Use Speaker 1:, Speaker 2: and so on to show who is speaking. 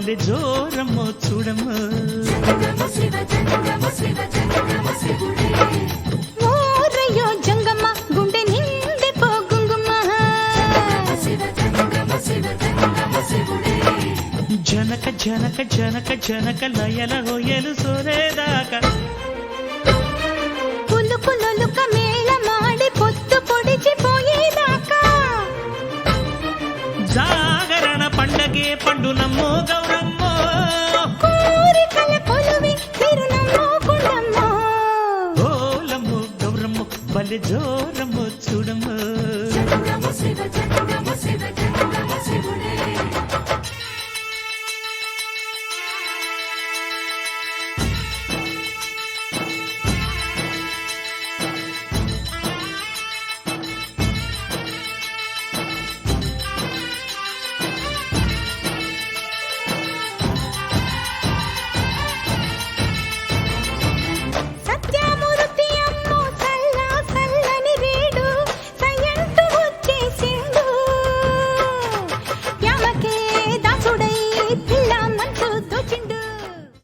Speaker 1: బలి జోరమ్మో చూడమ్మో
Speaker 2: ఓరయ్యో జంగమ్మ గుండె నిండి పోగుంగుమ్మ
Speaker 1: జనక జనక జనక జనక లయల హొయలు సోరేదాకా
Speaker 2: పులుకు లొలుక మేళ మాడి పొత్తు పొడిచిపోయేదాకా
Speaker 1: జాగరణ పండగే పండునమ్మో గౌరమ్మో
Speaker 2: కోరికల కొలువి తిరునమ్మో గుండమ్మో
Speaker 1: ఓలమ్మో గౌరమ్మో బలి జోర